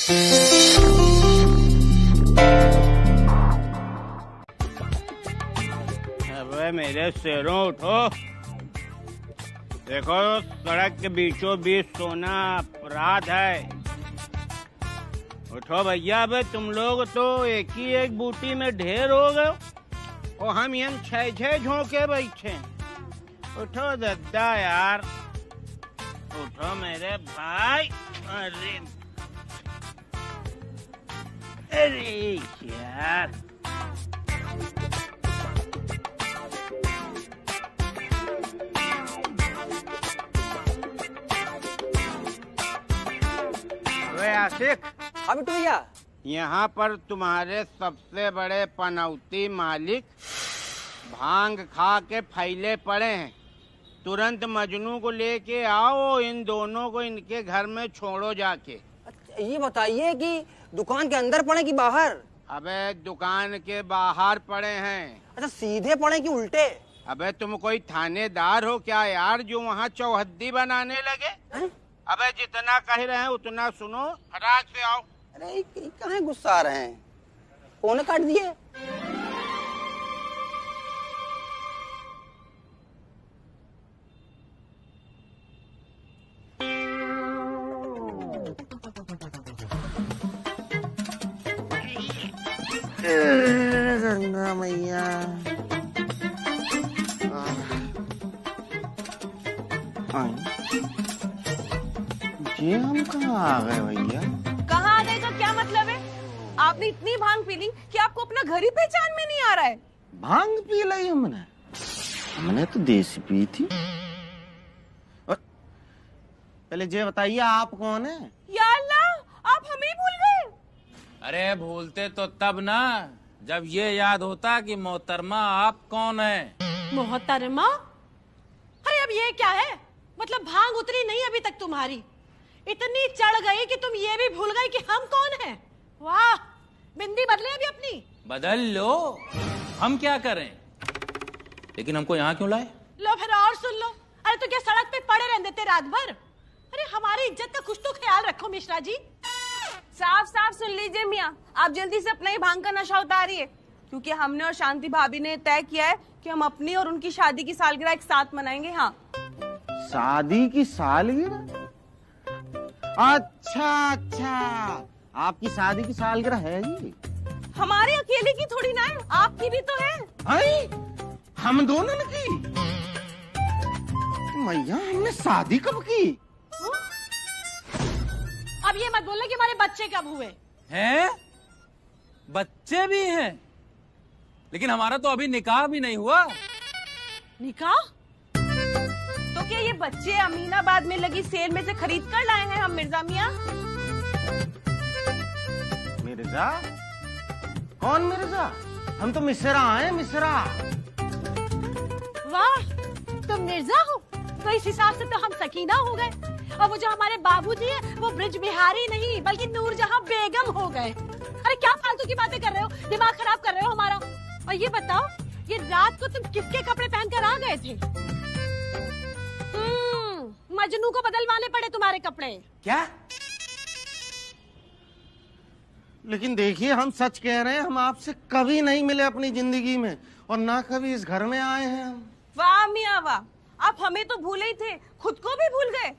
अबे मेरे शेरों उठो। देखो सड़क के बीचों बीच सोना अपराध है। उठो भैया, अबे तुम लोग तो एक ही एक बूटी में ढेर हो गए और हम यहाँ छह छह झोंके बैठे। उठो दद्दा यार, उठो मेरे भाई। अरे अरे यार, आशिक। हाँ बिट्टू भैया। यहाँ पर तुम्हारे सबसे बड़े पनौती मालिक भांग खा के फैले पड़े हैं। तुरंत मजनू को लेके आओ, इन दोनों को इनके घर में छोड़ो जाके। ये बताइए कि दुकान के अंदर पड़े कि बाहर? अबे दुकान के बाहर पड़े हैं। अच्छा, सीधे पड़े कि उल्टे? अबे तुम कोई थानेदार हो क्या यार, जो वहाँ चौहद्दी बनाने लगे? है? अबे जितना कह रहे हैं उतना सुनो, फटाक से आओ। अरे कहाँ गुस्सा आ रहे हैं? फोन काट दिए। गंगा मैया, ये हम कहाँ आ गए भैया? कहाँ आ गए का क्या मतलब है? आपने इतनी भांग पी ली कि आपको अपना घर ही पहचान में नहीं आ रहा है। भांग पी ली हमने तो देसी पी थी। पहले ये बताइए आप कौन है? या अल्लाह, आप हमें ही भूल गए। अरे भूलते तो तब ना जब ये याद होता कि मोहतरमा आप कौन है। मोहतरमा? अरे अब ये क्या है? मतलब भांग उतरी नहीं अभी तक तुम्हारी? इतनी चढ़ गई कि तुम ये भी भूल गई कि हम कौन हैं? वाह, बिंदी बदले अभी अपनी। बदल लो, हम क्या करें? लेकिन हमको यहाँ क्यों लाए? लो फिर और सुन लो। अरे तो क्या सड़क पे पड़े रहने देते रात भर? अरे हमारी इज्जत का कुछ तो ख्याल रखो मिश्रा जी। साफ साफ सुन लीजिए मियाँ, आप जल्दी से अपना ही भांग का नशा उतारिए, क्योंकि हमने और शांति भाभी ने तय किया है कि हम अपनी और उनकी शादी की सालगिरह एक साथ मनाएंगे। हाँ, शादी की सालगिरह? अच्छा अच्छा, आपकी शादी की सालगिरह है जी? हमारे अकेले की थोड़ी ना है, आपकी भी तो है। हम दोनों ने की? मैया, हमने शादी कब की? अब ये मत बोलना कि हमारे बच्चे कब हुए हैं? बच्चे भी हैं, लेकिन हमारा तो अभी निकाह भी नहीं हुआ। निकाह? तो क्या ये बच्चे अमीनाबाद में लगी सेल में से खरीद कर लाए हैं हम मिर्जा मियाँ? मिर्जा? कौन मिर्जा? हम तो मिश्रा हैं, मिश्रा। वाह, तुम मिर्जा हो? तो इस हिसाब से तो हम सकीना हो गए, और वो जो हमारे बाबूजी है वो ब्रिज बिहारी नहीं बल्कि नूरजहां बेगम हो गए। अरे क्या फालतू की बातें कर रहे हो, दिमाग खराब कर रहे हो हमारा। और ये बताओ, ये रात को तुम किसके कपड़े पहनकर आ गए थे? मजनू को बदलवाने पड़े तुम्हारे कपड़े। क्या? लेकिन देखिए, हम सच कह रहे हैं, हम आपसे कभी नहीं मिले अपनी जिंदगी में, और ना कभी इस घर में आए हैं हम। वाह मियाँ वाह, आप हमें तो भूले ही थे, खुद को भी भूल गए।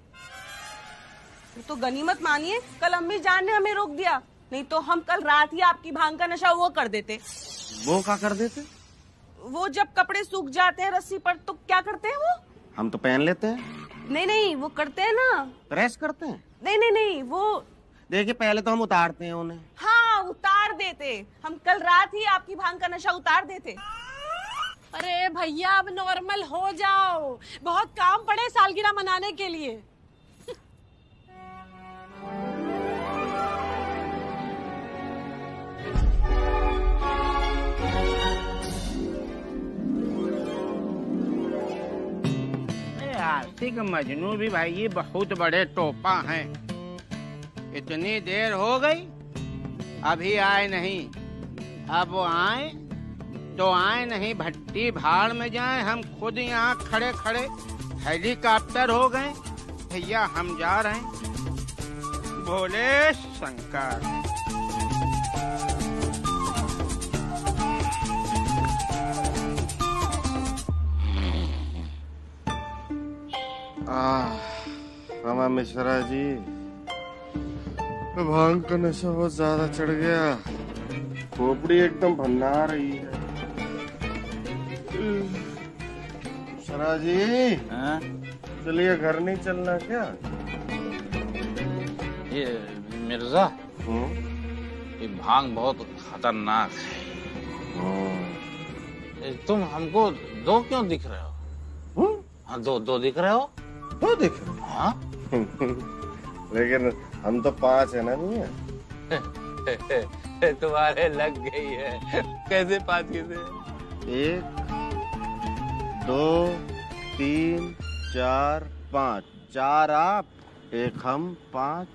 तो गनीमत मानिए कल अम्मी जान ने हमें रोक दिया, नहीं तो हम कल रात ही आपकी भांग का नशा वो कर देते। वो क्या कर देते? वो जब कपड़े सूख जाते हैं रस्सी पर तो क्या करते हैं वो? हम तो पहन लेते हैं। नहीं नहीं, वो करते हैं ना, प्रेस करते हैं। नहीं नहीं नहीं, वो देखिए, पहले तो हम उतारते हैं उन्हें। हाँ, उतार देते। हम कल रात ही आपकी भांग का नशा उतार देते। अरे भैया, अब नॉर्मल हो जाओ, बहुत काम पड़े सालगिरह मनाने के लिए। आशिक मजनू भी भाई ये बहुत बड़े टोपा हैं। इतनी देर हो गई अभी आए नहीं। अब वो आए तो आए नहीं, भट्टी भाड़ में जाए, हम खुद यहाँ खड़े खड़े हेलीकॉप्टर हो गए। भैया हम जा रहे हैं। भोले शंकर। हमा मिश्रा जी, भांग का नशा बहुत ज्यादा चढ़ गया, खोपड़ी एकदम भन्ना रही है। मिश्रा जी, चलिए घर नहीं चलना क्या? ये मिर्जा, ये भांग बहुत खतरनाक है। तुम हमको दो क्यों दिख रहे हो? हाँ, दो दिख रहे हो? दो दिख रहे हो? हाँ। लेकिन हम तो 5 है ना मियां। तुम्हारे लग गई है। कैसे 5 कैसे? 1 2 3 4 5। 4 आप, 1 हम, 5।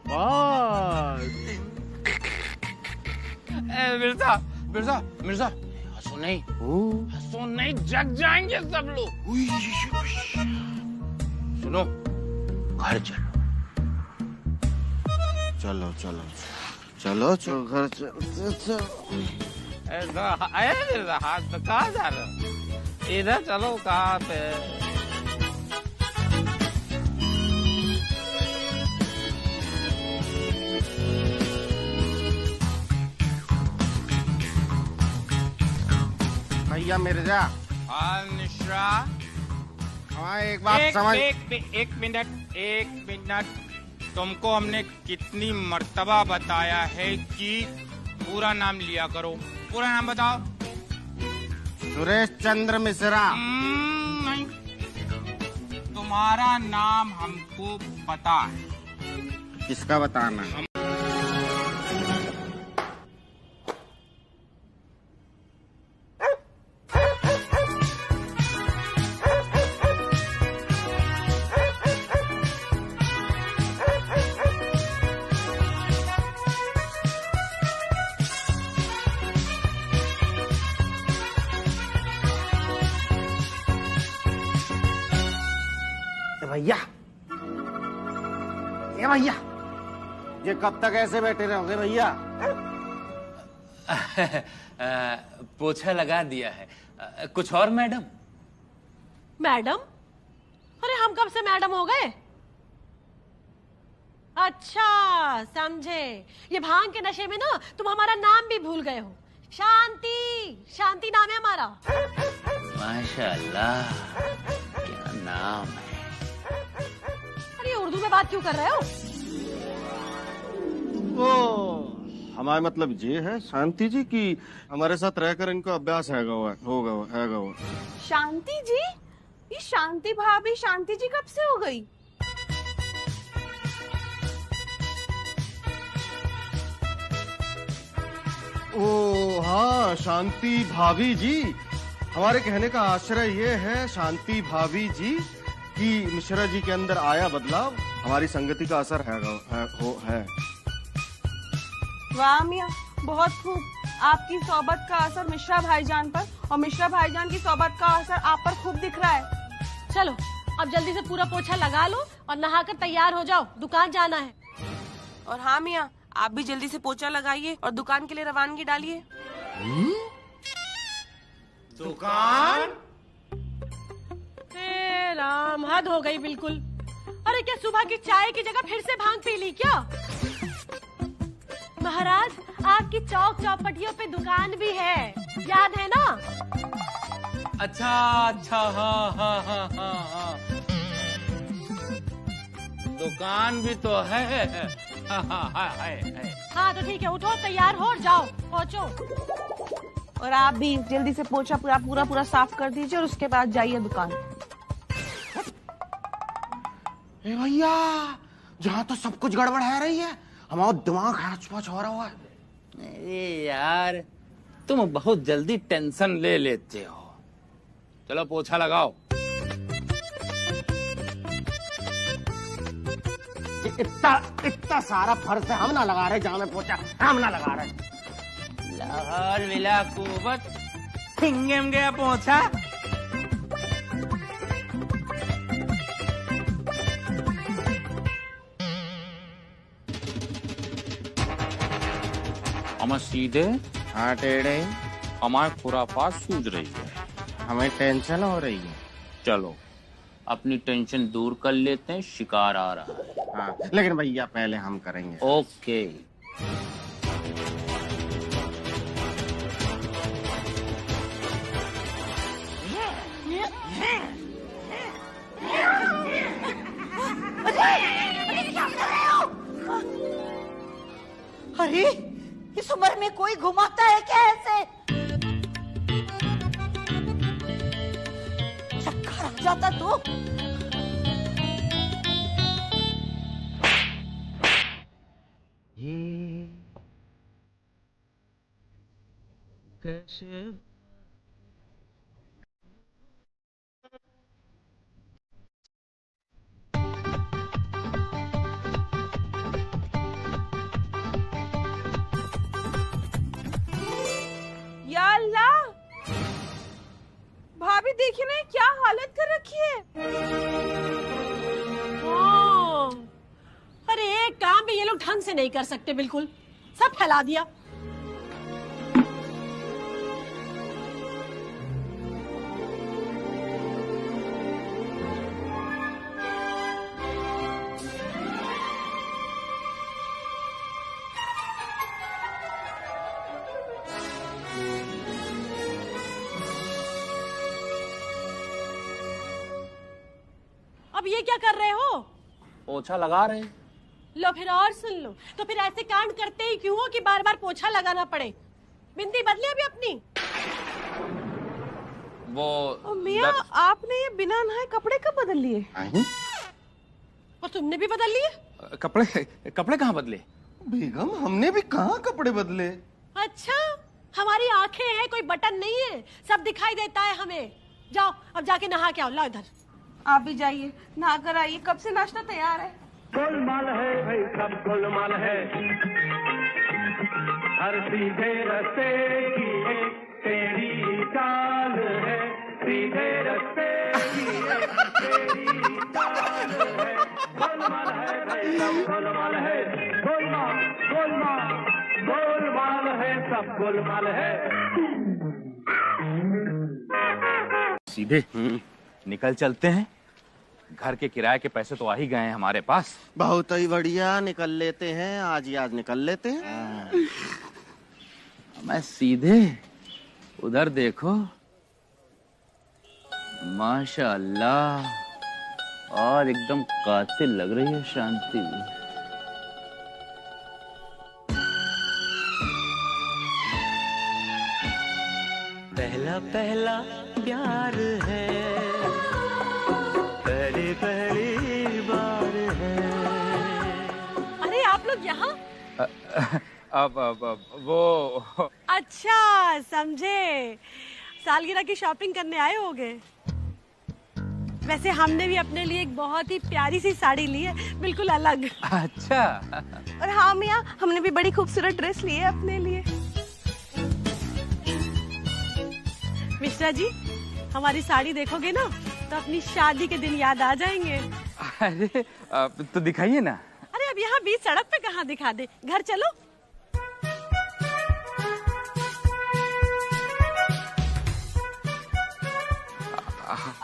5। मिर्जा मिर्जा मिर्जा, हंसो नहीं, जग जाएंगे सब लोग। सुनो, घर चलो। चलो घर चलो। हाथ तो कहाँ जा रहे हो? इधर चलो। कहाँ पे? भैया मिर्जा। हाँ मिश्रा। हाँ, एक बात समझ। एक मिनट। तुमको हमने कितनी मर्तबा बताया है कि पूरा नाम लिया करो। पूरा नाम बताओ। सुरेश चंद्र मिश्रा। नहीं, तुम्हारा नाम हमको पता है। किसका बताना? भैया, ये कब तक ऐसे बैठे रहोगे भैया? पोछा लगा दिया है। कुछ और मैडम? मैडम? अरे हम कब से मैडम हो गए? अच्छा, समझे। ये भांग के नशे में ना तुम हमारा नाम भी भूल गए हो। शांति नाम है हमारा। माशाल्लाह, क्या नाम है। अरे उर्दू में बात क्यों कर रहे हो? हमारा मतलब ये है शांति जी की हमारे साथ रहकर इनको अभ्यास होगा। शांति जी? ये शांति भाभी शांति जी कब से हो गई? ओ हाँ, शांति भाभी जी। हमारे कहने का आश्रय ये है शांति भाभी जी कि मिश्रा जी के अंदर आया बदलाव हमारी संगति का असर है। वाह मियाँ, बहुत खूब। आपकी सोबत का असर मिश्रा भाईजान पर और मिश्रा भाईजान की सोबत का असर आप पर खूब दिख रहा है। चलो अब जल्दी से पूरा पोछा लगा लो और नहाकर तैयार हो जाओ, दुकान जाना है। और हाँ मियाँ, आप भी जल्दी से पोछा लगाइए और दुकान के लिए रवानगी डालिए। दुकान? राम, हद हो गई बिल्कुल। अरे क्या सुबह की चाय की जगह फिर से भांग पी ली क्या? महाराज, आपकी चौक चौपटियों पे दुकान भी है, याद है ना? अच्छा, हाँ। दुकान भी तो है। हाँ तो ठीक है, उठो, तैयार हो और जाओ, पहुँचो। और आप भी जल्दी से पोछा पूरा साफ कर दीजिए और उसके बाद जाइए दुकान। भैया, जहाँ तो सब कुछ गड़बड़ है रही है, हमारा दिमाग हैच-पैच हो रहा है। अरे यार, तुम बहुत जल्दी टेंशन ले लेते हो। चलो पोछा लगाओ। इतना सारा फर्श है, हम ना लगा रहे जहाँ में पोछा, हम ना लगा रहे। लाहौर विला कुवत हिंगे में गया पोछा। हमें सीधे हाँ टेढ़े, हमारे खुरापात सूझ रही है। हमें टेंशन हो रही है। चलो अपनी टेंशन दूर कर लेते हैं, शिकार आ रहा है। हाँ लेकिन भैया पहले हम करेंगे। ओके। अरे इस उम्र में कोई घुमाता है क्या ऐसे? चक्कर आ जाता तो। ये कैसे या अल्लाह, भाभी देखिए ना क्या हालत कर रखी है। हाँ। अरे एक काम भी ये लोग ढंग से नहीं कर सकते, बिल्कुल सब फैला दिया। अब ये क्या कर रहे हो? पोछा लगा रहे। लो फिर और सुन लो, तो फिर ऐसे कांड करते ही क्यों हो कि बार बार पोछा लगाना पड़े? बिंदी बदली अभी अपनी? वो मियाँ, आपने ये बिना नहाए कपड़े कब बदल लिए? और तुमने भी बदल लिए? कपड़े कहाँ बदले? बेगम हमने भी कहाँ कपड़े बदले? अच्छा, हमारी आंखें हैं, कोई बटन नहीं है, सब दिखाई देता है हमें। जाओ अब जाके नहा के आओ। लो इधर। आप भी जाइए, नहा कर आइए, कब से नाश्ता तैयार है। गोलमाल है भाई, सब गोलमाल है। हर सीधे रास्ते की एक तेरी चाल है, सीधे रास्ते की एक तेरी चाल है। गोलमाल है भाई, सब गोलमाल है। गोलमाल गोलमाल गोलमाल है, सब गोलमाल है। सीधे निकल चलते हैं। घर के किराए के पैसे तो आ ही गए हैं हमारे पास। बहुत ही बढ़िया, निकल लेते हैं, आज ही आज निकल लेते हैं। मैं सीधे उधर देखो, माशाअल्लाह, और एकदम कातिल लग रही है शांति। पहला पहला प्यार है, पहली पहली बार है। अरे आप लोग यहाँ? अब वो अच्छा समझे, सालगिरह की शॉपिंग करने आए होगे। वैसे हमने भी अपने लिए एक बहुत ही प्यारी सी साड़ी ली है, बिल्कुल अलग। अच्छा। और हाँ मियाँ, हमने भी बड़ी खूबसूरत ड्रेस ली है अपने लिए। मिश्रा जी, हमारी साड़ी देखोगे ना तो अपनी शादी के दिन याद आ जाएंगे। अरे तो दिखाइए ना। अरे अब यहाँ बीच सड़क पे कहाँ दिखा दे, घर चलो।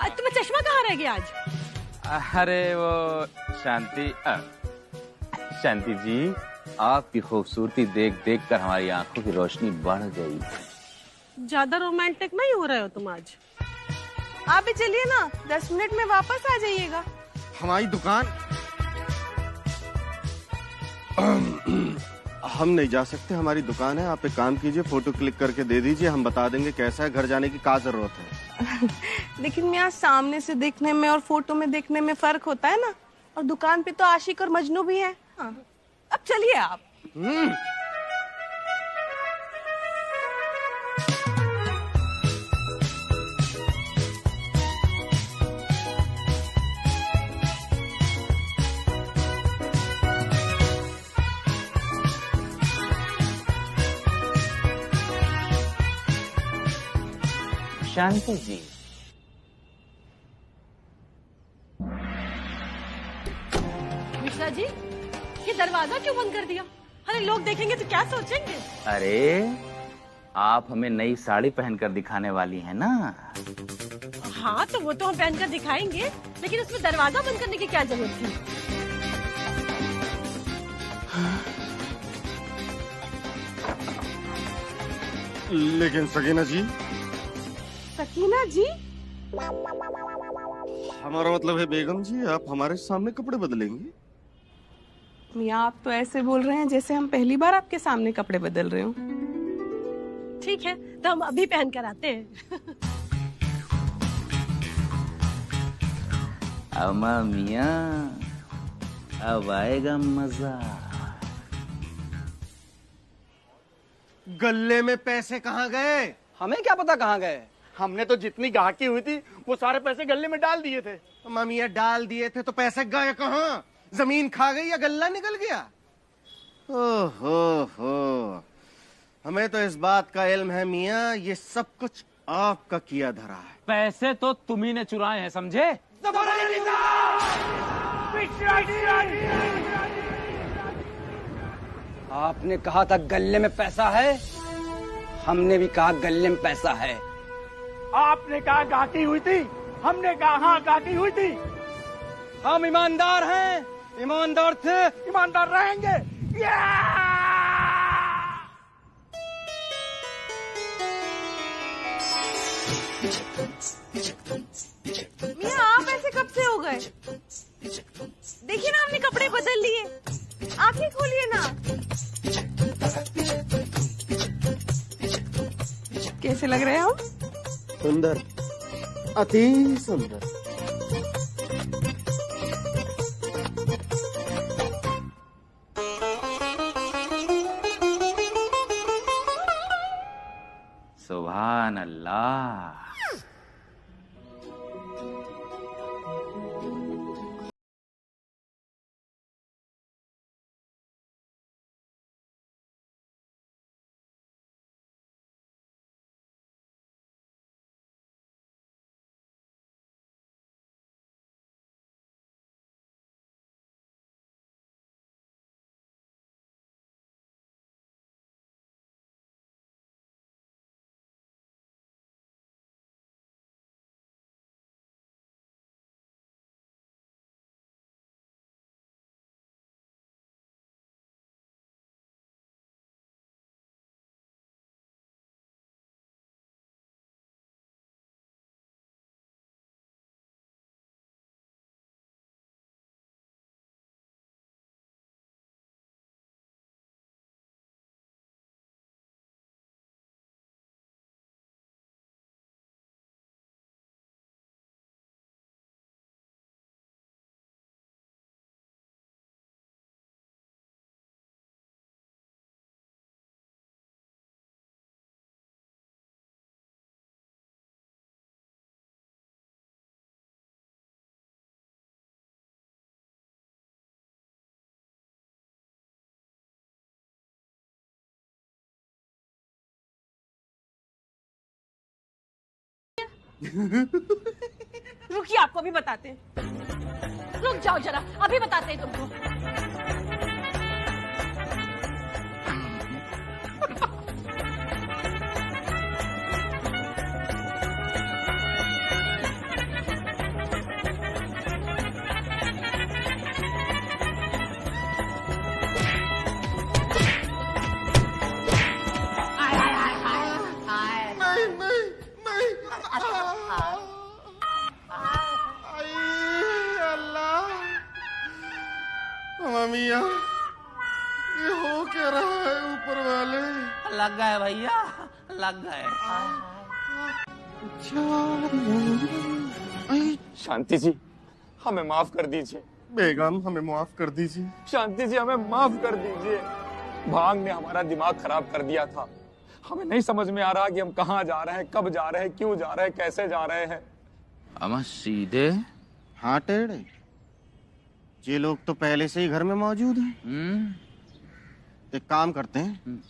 तुम्हें चश्मा कहाँ रह गया आज? अरे वो शांति जी, आपकी खूबसूरती देख देख कर हमारी आंखों की रोशनी बढ़ गई। ज्यादा रोमांटिक नहीं हो रहे हो तुम आज। आप भी चलिए ना, 10 मिनट में वापस आ जाइएगा। हमारी दुकान हम नहीं जा सकते, हमारी दुकान है। आप एक काम कीजिए, फोटो क्लिक करके दे दीजिए, हम बता देंगे कैसा है। घर जाने की क्या जरूरत है? लेकिन मियाँ, सामने से देखने में और फोटो में देखने में फर्क होता है ना, और दुकान पे तो आशिक और मजनू भी है। हाँ। अब चलिए आप। शांति जी, मिश्रा जी, ये दरवाजा क्यों बंद कर दिया? अरे लोग देखेंगे तो क्या सोचेंगे? अरे आप हमें नई साड़ी पहनकर दिखाने वाली हैं ना? हाँ तो वो तो हम पहनकर दिखाएंगे, लेकिन उसमें दरवाजा बंद करने की क्या जरूरत थी? लेकिन सकीना जी, सकीना जी? हमारा मतलब है बेगम जी, आप हमारे सामने कपड़े बदलेंगी? मियाँ आप तो ऐसे बोल रहे हैं जैसे हम पहली बार आपके सामने कपड़े बदल रहे हो। ठीक है, तो हम अभी पहन कर आते हैं। अम्मा मियाँ, अब आएगा मजा। गल्ले में पैसे कहाँ गए? हमें क्या पता कहाँ गए? हमने तो जितनी गाहकी हुई थी वो सारे पैसे गल्ले में डाल दिए थे। ममिया डाल दिए थे तो पैसे गए कहाँ? जमीन खा गई या गल्ला निकल गया? ओहो, हमें तो इस बात का इल्म है मियाँ, ये सब कुछ आपका किया धरा है। पैसे तो तुम्ही ने चुराए हैं, समझे? आपने कहा था गल्ले में पैसा है, हमने भी कहा गल्ले में पैसा है। आपने कहा गाहकी हुई थी, हमने कहा हाँ गाहकी हुई थी। हम ईमानदार हैं, ईमानदार थे, ईमानदार रहेंगे। मियाँ आप ऐसे कब से हो गए? देखिए ना हमने कपड़े बदल लिए, आंखें खोलिए ना। कैसे लग रहे हैं हम? सुंदर, अति सुंदर। सुभान अल्लाह। रुकिए, आपको अभी बताते हैं। रुक जाओ जरा, अभी बताते हैं तुमको। मिया, ये हो क्या रहा है? ऊपर वाले लग गए भैया, लग गए। शांति जी, हमें माफ कर दीजिए। बेगम, हमें माफ कर दीजिए। शांति जी, हमें माफ कर दीजिए। भांग ने हमारा दिमाग खराब कर दिया था। हमें नहीं समझ में आ रहा कि हम कहाँ जा रहे हैं, कब जा रहे हैं, क्यों जा रहे हैं, कैसे जा रहे हैं। अमा सीधे हाँ टेढ़े, ये लोग तो पहले से ही घर में मौजूद हैं। एक काम करते हैं,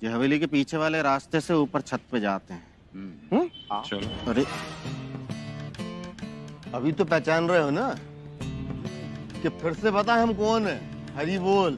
ये हवेली के पीछे वाले रास्ते से ऊपर छत पे जाते हैं। चलो। अरे अभी तो पहचान रहे हो ना कि फिर से बता हम कौन है? हरी बोल।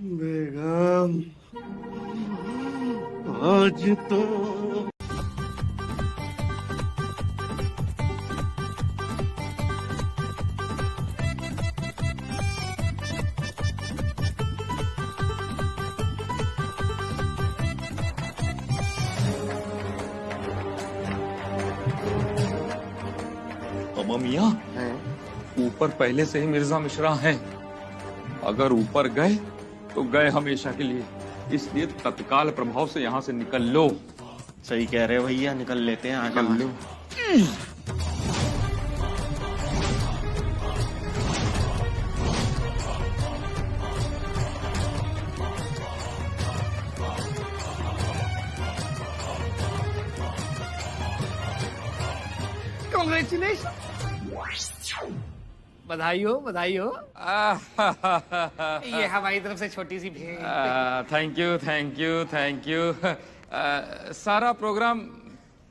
बेगम आज तो अम्मा मियाँ, ऊपर पहले से ही मिर्जा मिश्रा हैं। अगर ऊपर गए तो गए हमेशा के लिए, इसलिए तत्काल प्रभाव से यहाँ से निकल लो। सही कह रहे हो भैया, निकल लेते हैं, आगे निकल लो। Congratulations! बधाई हो, बधाई हो। ये हमारी तरफ से छोटी सी भेंट। Thank you, thank you, thank you. सारा प्रोग्राम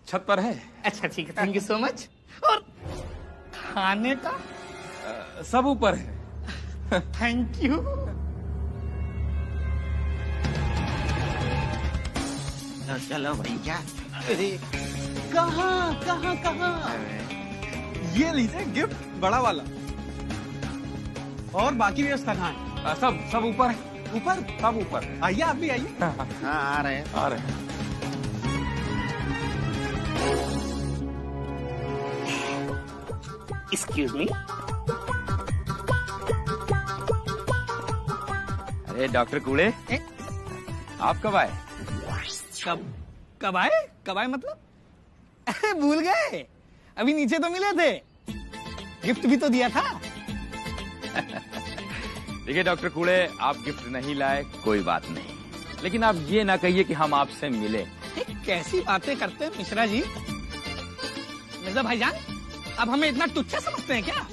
छत पर है। अच्छा ठीक है, थैंक यू सो मच। और खाने का सब ऊपर है। Thank you. चलो भैया। कहाँ कहाँ कहाँ? ये लीजिए गिफ्ट बड़ा वाला। और बाकी व्यवस्था कहाँ है? सब ऊपर है। ऊपर? सब ऊपर। आइए, आप भी आइए। हाँ, आ रहे हैं। आ रहे हैं। Excuse me? अरे डॉक्टर कूड़े, आप कब आए? कब आए? कब आए मतलब? अरे भूल गए, अभी नीचे तो मिले थे, गिफ्ट भी तो दिया था। देखिए डॉक्टर कूड़े, आप गिफ्ट नहीं लाए कोई बात नहीं, लेकिन आप ये ना कहिए कि हम आपसे मिले। कैसी बातें करते हैं मिश्रा जी। मिर्जा भाईजान, अब हमें इतना तुच्छ समझते हैं क्या?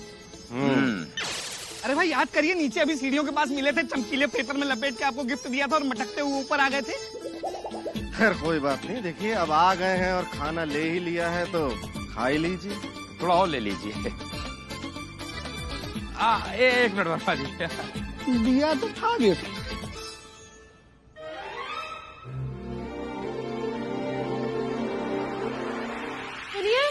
अरे भाई याद करिए, नीचे अभी सीढ़ियों के पास मिले थे, चमकीले पेपर में लपेट के आपको गिफ्ट दिया था और मटकते हुए ऊपर आ गए थे। खैर कोई बात नहीं, देखिए अब आ गए हैं और खाना ले ही लिया है तो खा ही लीजिए। थोड़ा और ले लीजिए। एक मिनट वर्मा जी। दिया तो था गिफ्ट। सुनिए,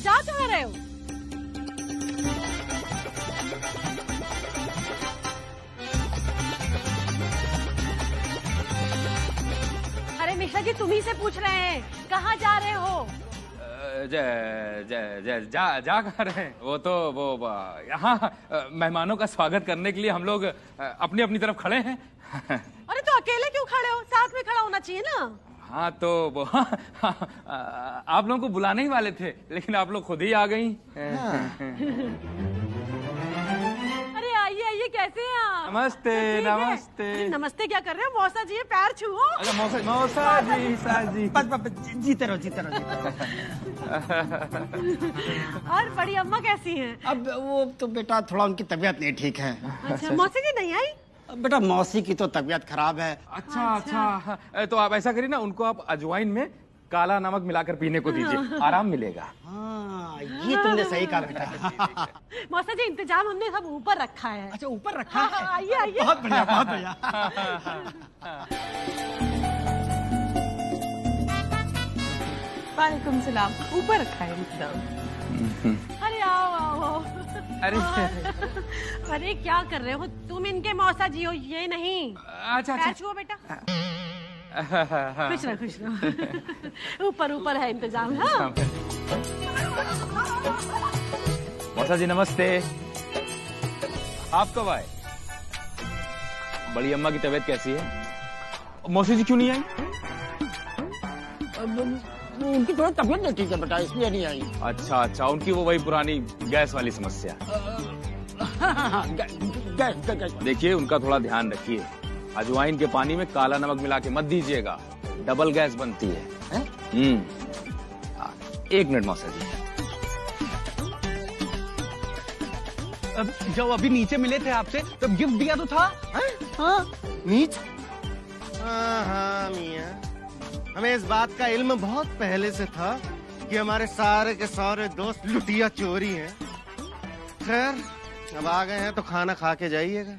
जा कहाँ रहे हो? अरे मिश्रा जी, तुम्ही से पूछ रहे हैं, कहाँ जा रहे हो? जा कहाँ रहे हैं? वो तो यहाँ मेहमानों का स्वागत करने के लिए हम लोग अपनी अपनी तरफ खड़े हैं। अरे तो अकेले क्यों खड़े हो? साथ में खड़ा होना चाहिए ना। हाँ तो आप लोगों को बुलाने ही वाले थे, लेकिन आप लोग खुद ही आ गई। अरे आइए आइए, कैसे हैं आप? नमस्ते नमस्ते। अरे नमस्ते क्या कर रहे हो? मौसा जी, पैर छुओ। अच्छा मौसा जी, साजी। जीते रहो, जीते रहो, जीते रहो। और बड़ी अम्मा कैसी हैं? अब वो तो बेटा थोड़ा उनकी तबीयत नहीं ठीक है। अच्छा, मौसी जी नहीं आई? बेटा मौसी की तो तबीयत खराब है। अच्छा, तो आप ऐसा करिए ना, उनको आप अजवाइन में काला नमक मिलाकर पीने को दीजिए, आराम मिलेगा। हाँ, ये तुमने सही कहा बेटा। मौसा जी, इंतजाम हमने सब ऊपर रखा है। अच्छा, ऊपर रखा है? आइए आइए। बहुत बढ़िया, बहुत बढ़िया। वालेकुम सलाम। ऊपर रखा है इंतजाम। अरे आओ आओ। अरे अरे क्या कर रहे हो तुम? इनके मौसा जी हो, ये नहीं। अच्छा पैर छुओ बेटा। खुश रहो, खुश रहो। ऊपर ऊपर है इंतजाम। हाँ मौसा जी नमस्ते। आप कब आए? बड़ी अम्मा की तबीयत कैसी है? मौसी जी क्यों नहीं आई? उनकी थोड़ा तबीयत नहीं ठीक है बेटा, इसलिए नहीं आई। अच्छा, उनकी वो वही पुरानी गैस वाली समस्या। गैस। देखिए, उनका थोड़ा ध्यान रखिए। अजवाइन के पानी में काला नमक मिला के मत दीजिएगा, डबल गैस बनती है। एक मिनट मौसा जी। अब जब अभी नीचे मिले थे आपसे तब गिफ्ट दिया तो था। हाँ नीच। हाँ मियाँ, हमें इस बात का इल्म बहुत पहले से था कि हमारे सारे के सारे दोस्त लुटिया चोरी हैं। खैर अब आ गए हैं तो खाना खा के जाइएगा।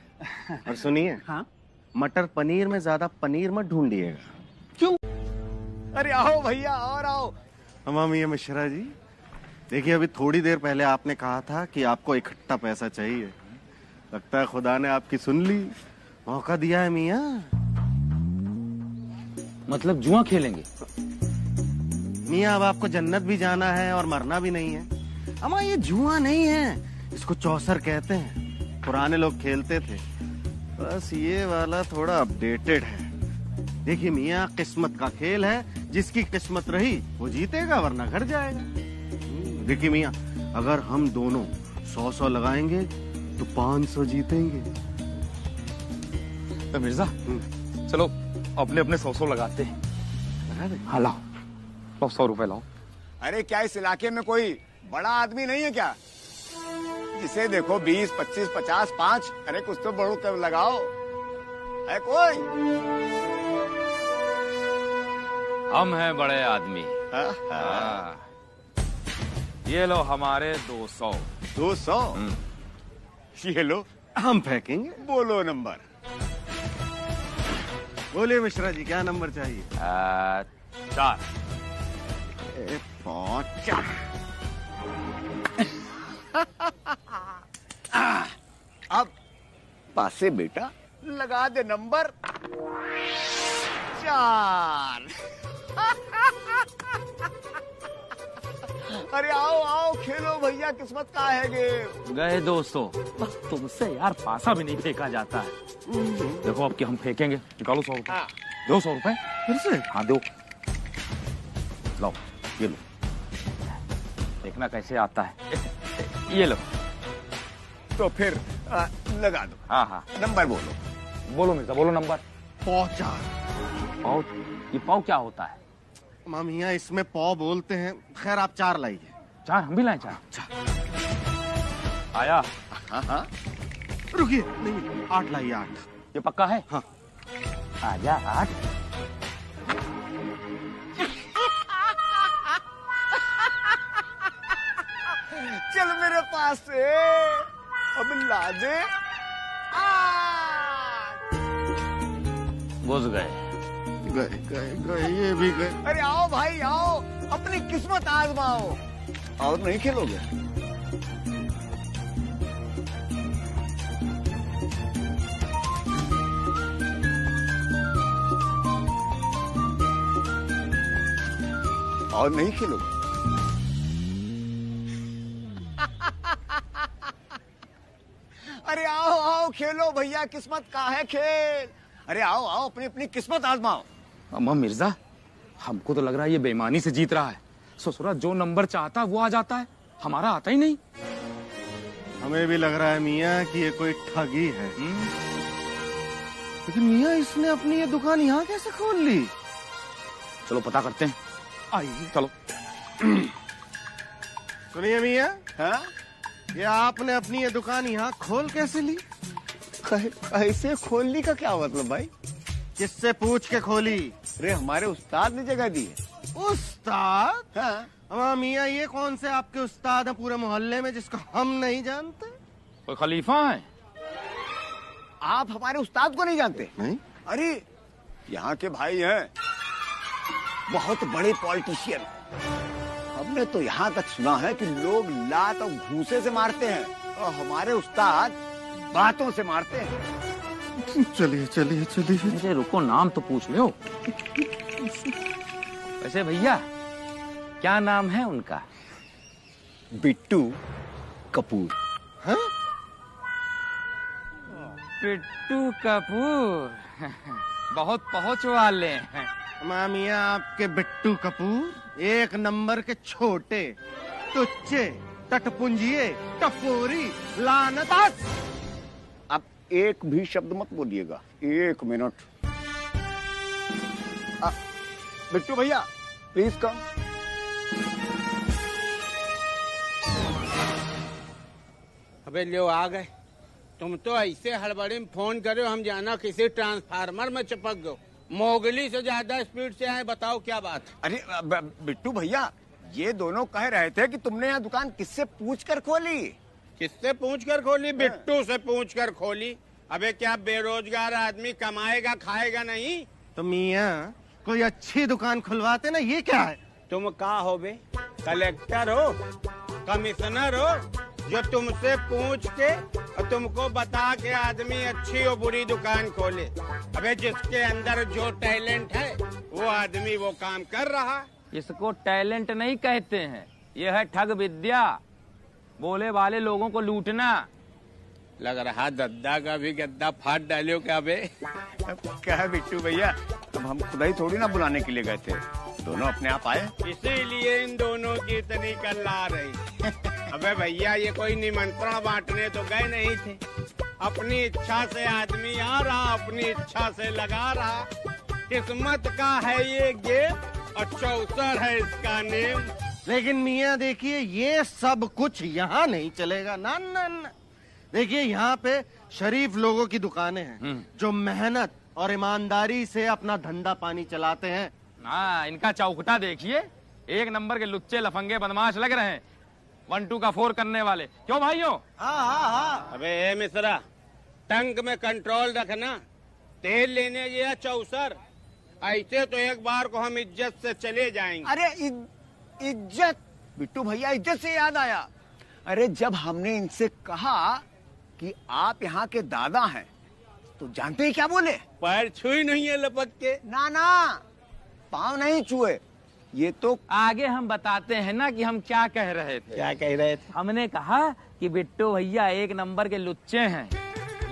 और सुनिए, हाँ? मटर पनीर में ज्यादा पनीर मत ढूंढिएगा। क्यों? अरे आओ भैया और आओ। अम्मा मियां मिश्रा जी, देखिए अभी थोड़ी देर पहले आपने कहा था कि आपको इकट्ठा पैसा चाहिए। लगता है खुदा ने आपकी सुन ली, मौका दिया है मियां। मतलब जुआ खेलेंगे? मियां अब आपको जन्नत भी जाना है और मरना भी नहीं है। अम्मा ये जुआ नहीं है, इसको चौसर कहते हैं। पुराने लोग खेलते थे, बस ये वाला थोड़ा अपडेटेड है। देखिए मियां, किस्मत का खेल है, जिसकी किस्मत रही वो जीतेगा वरना घर जाएगा। देखिए मियां, अगर हम दोनों 100 लगाएंगे तो 500 जीतेंगे। तो मिर्जा चलो अपने अपने 100 लगाते हैं। हाँ लाओ 100 रुपए लाओ। अरे क्या इस इलाके में कोई बड़ा आदमी नहीं है क्या, जिसे देखो 20, 25, 50, 5? अरे कुछ तो बड़ो कर लगाओ, है कोई? हम हैं बड़े आदमी। हाँ। ये लो हमारे 200। 200? ये लो। हम फेंकेंगे। बोलो नंबर। बोलिए मिश्रा जी, क्या नंबर चाहिए? 4। 5। अब पासे बेटा लगा दे नंबर 4। अरे आओ आओ खेलो भैया, किस्मत का है गेम। गए 200। बस तुमसे यार पासा भी नहीं फेंका जाता है। देखो अब कि हम फेंकेंगे। निकालो 100 रुपए। दो 100 रुपए फिर से? हाँ दो। लो ये लो, देखना कैसे आता है। ये लो। तो फिर लगा दो। हाँ हाँ नंबर बोलो। बोलो मिर्जा, बोलो नंबर। 4। पाव? ये पाव क्या होता है? मामिया इसमें पौ बोलते हैं। खैर आप 4 लाइए। 4? हम भी लाए 4। आया? हाँ। रुकिए, नहीं 8 लाइए। 8। ये पक्का है? हाँ। आजा 8। चल मेरे पास से, अब ला दे। घुस गए। गए ये भी गए। अरे आओ भाई आओ, अपनी किस्मत आजमाओ। और नहीं खेलोगे? और नहीं खेलोगे? अरे आओ आओ खेलो भैया, किस्मत का है खेल। अरे आओ आओ, अपनी अपनी किस्मत आजमाओ। अम्मा मिर्जा, हमको तो लग रहा है ये बेईमानी से जीत रहा है। ससुरा जो नंबर चाहता है वो आ जाता है, हमारा आता ही नहीं। हमें भी लग रहा है मियाँ कि ये कोई ठगी है। लेकिन मियाँ, इसने अपनी ये दुकान यहाँ कैसे खोल ली? चलो पता करते हैं। आइए चलो। सुनिए मियाँ, हाँ? ये आपने अपनी ये दुकान यहाँ खोल कैसे ली? कैसे खोलने का क्या मतलब भाई? किससे पूछ के खोली? अरे हमारे उस्ताद ने जगह दी है। उस्ताद? हाँ। अम्मा मियाँ, ये कौन से आपके उस्ताद हैं पूरे मोहल्ले में जिसको हम नहीं जानते? कोई खलीफा है? आप हमारे उस्ताद को नहीं जानते? नहीं। अरे यहाँ के भाई हैं, बहुत बड़े पॉलिटिशियन। हमने तो यहाँ तक सुना है कि लोग लात और घूंसे से मारते हैं और हमारे उस्ताद बातों से मारते हैं। चलिए चलिए चलिए। अरे रुको, नाम तो पूछ लो। वैसे भैया क्या नाम है उनका? बिट्टू कपूर। हैं? बिट्टू कपूर बहुत पहुंच वाले हैं। मामिया, आपके बिट्टू कपूर 1 नंबर के छोटे, तुच्चे, टटपुंजिए, टपोरी, लानत। आप एक भी शब्द मत बोलिएगा। 1 मिनट। बिट्टू भैया प्लीज कम। अबे लो आ गए। तुम तो ऐसे हड़बड़ी में फोन करे, हम जाना किसी ट्रांसफार्मर में चिपक गए। मोगली से ज्यादा स्पीड से आए, बताओ क्या बात? अरे बिट्टू भैया, ये दोनों कह रहे थे कि तुमने यहाँ दुकान किससे पूछ कर खोली? किससे पूछ कर खोली? बिट्टू से पूछ कर खोली। अबे क्या बेरोजगार आदमी कमाएगा खाएगा नहीं? तो मियाँ कोई अच्छी दुकान खुलवाते ना, ये क्या है? तुम का हो बे? कलेक्टर हो? कमिश्नर हो? जो तुमसे पूछ के और तुमको बता के आदमी अच्छी और बुरी दुकान खोले? अबे जिसके अंदर जो टैलेंट है वो आदमी वो काम कर रहा। इसको टैलेंट नहीं कहते हैं, ये है ठग विद्या, बोले वाले लोगों को लूटना। लग रहा दद्दा का भी गद्दा फाड़ डालियो क्या बे? क्या है बिट्टू भैया, अब हम खुदा ही थोड़ी ना बुलाने के लिए गए थे, दोनों अपने आप आए। इसीलिए इन दोनों की इतनी कल आ रही। अबे भैया ये कोई निमंत्रण बांटने तो गए नहीं थे, अपनी इच्छा से आदमी आ रहा, अपनी इच्छा से लगा रहा। किस्मत का है ये गेम और चौसर है इसका नेम। लेकिन मियाँ देखिए ये सब कुछ यहाँ नहीं चलेगा ना ना ना। देखिए यहाँ पे शरीफ लोगों की दुकानें हैं जो मेहनत और ईमानदारी से अपना धंधा पानी चलाते हैं। हाँ, इनका चौखटा देखिए, एक नंबर के लुच्चे लफंगे बदमाश लग रहे हैं, 1 2 का 4 करने वाले। क्यों भाइयों? हाँ। अबे ए मिश्रा, टंक में कंट्रोल रखना। तेल लेने गया चौसर, ऐसे तो एक बार को हम इज्जत से चले जाएंगे। अरे इज्जत? बिट्टू भैया इज्जत से याद आया, अरे जब हमने इनसे कहा कि आप यहाँ के दादा हैं तो जानते ही क्या बोले? पैर छुई नहीं है लपक के? ना पाँव नहीं छुए। ये तो आगे हम बताते हैं ना कि हम क्या कह रहे थे। क्या कह रहे थे? हमने कहा कि बिट्टू भैया एक नंबर के लुच्चे हैं,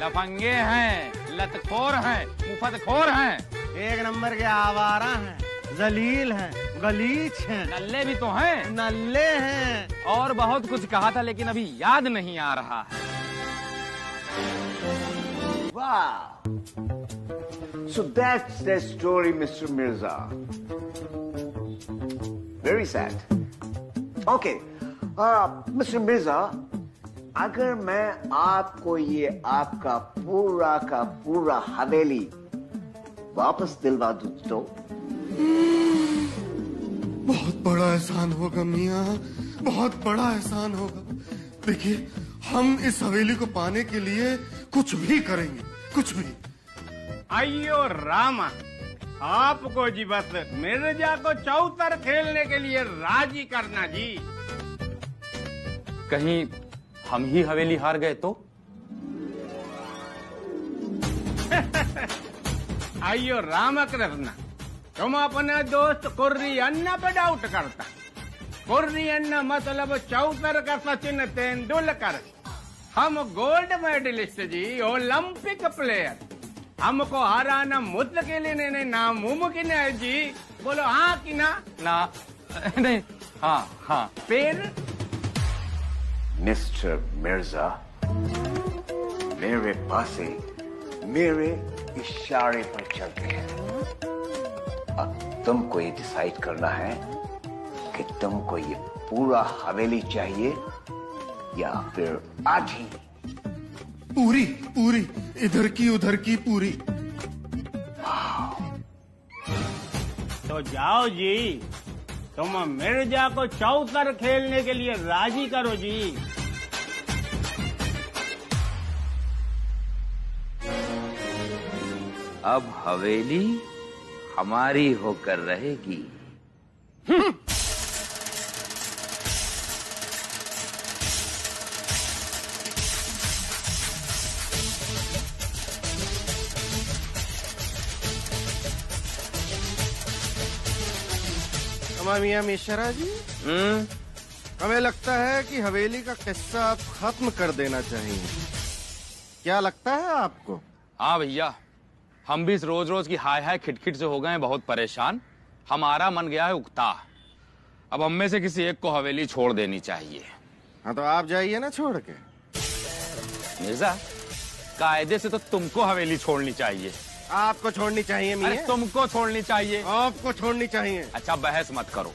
लफंगे हैं, लतखोर हैं, मुफतखोर हैं, एक नंबर के आवारा हैं, जलील हैं, गलीच हैं, नल्ले भी तो हैं, नल्ले हैं, और बहुत कुछ कहा था लेकिन अभी याद नहीं आ रहा है। वाह, So that's the story, Mr. Mirza. Very sad. Okay, Mr. Mirza, अगर मैं आपको ये आपका पूरा का पूरा हवेली वापस दिलवा दूं तो? बहुत बड़ा एहसान होगा मियाँ, बहुत बड़ा एहसान होगा। देखिए हम इस हवेली को पाने के लिए कुछ भी करेंगे, कुछ भी। अयो रामा, आपको जी बस मिर्जा को चौतर खेलने के लिए राजी करना जी। कहीं हम ही हवेली हार गए तो? अयो रामकृष्ण, तुम अपने दोस्त कुर्री अन्ना पे डाउट करता। कुर्री अन्ना मतलब चौतर का सचिन तेंदुलकर। हम गोल्ड मेडलिस्ट जी, ओलंपिक प्लेयर। हमको हराना मुश्किल नहीं नामुमकिन है जी। बोलो हाँ कि ना? नहीं, हाँ। फिर मिस्टर मिर्जा, मेरे पासे मेरे इशारे पर चलते हैं। अब तुमको ये डिसाइड करना है कि तुमको ये पूरा हवेली चाहिए या फिर आधी? पूरी, इधर की उधर की पूरी। तो जाओ जी, तुम मिर्जा को चौतर खेलने के लिए राजी करो जी। अब हवेली हमारी होकर रहेगी। मियाँ मिश्रा जी, हमें लगता है कि हवेली का किस्सा आप खत्म कर देना चाहिए। क्या लगता है आपको? हाँ भैया, हम भी इस रोज रोज की हाय खिटखिट से हो गए हैं बहुत परेशान। हमारा मन गया है उकता। अब हम में से किसी एक को हवेली छोड़ देनी चाहिए। हाँ तो आप जाइए ना छोड़ के। मिर्जा, कायदे से तो तुमको हवेली छोड़नी चाहिए। आपको छोड़नी चाहिए मियाँ। अरे तुमको छोड़नी चाहिए। आपको छोड़नी चाहिए। अच्छा बहस मत करो,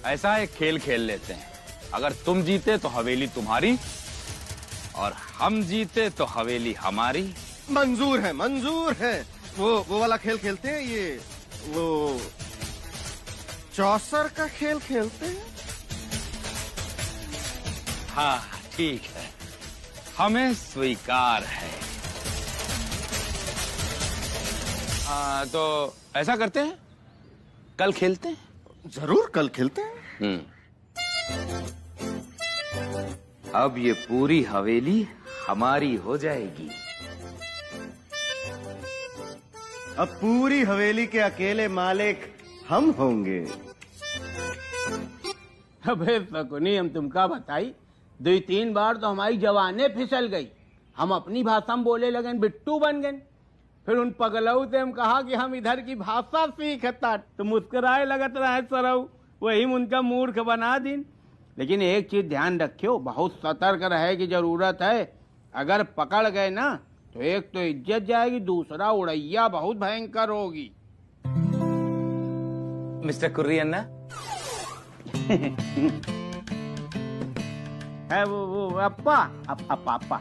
ऐसा एक खेल खेल लेते हैं। अगर तुम जीते तो हवेली तुम्हारी और हम जीते तो हवेली हमारी। मंजूर है। वो वाला खेल खेलते हैं, ये वो चौसर का खेल खेलते हैं। हाँ ठीक है, हमें स्वीकार है। तो ऐसा करते हैं, कल खेलते हैं। जरूर कल खेलते हैं। अब ये पूरी हवेली हमारी हो जाएगी। अब पूरी हवेली के अकेले मालिक हम होंगे। अबे फकुनी, हम तुमका बताई 2-3 बार तो हमारी जवानें फिसल गई। हम अपनी भाषा में बोले लगे, बिट्टू बन गए। फिर उन पगलऊ से हम कहा कि हम इधर की भाषा सीखता, तो मुस्कुराए लगत रहे सरऊ। वही उनका मूर्ख बना दिन। लेकिन एक चीज ध्यान रखियो, बहुत सतर्क रहे की जरूरत है। अगर पकड़ गए ना तो एक तो इज्जत जाएगी, दूसरा उड़ैया बहुत भयंकर होगी। मिस्टर कुर्रियन्ना है वो अप्पा अप्पा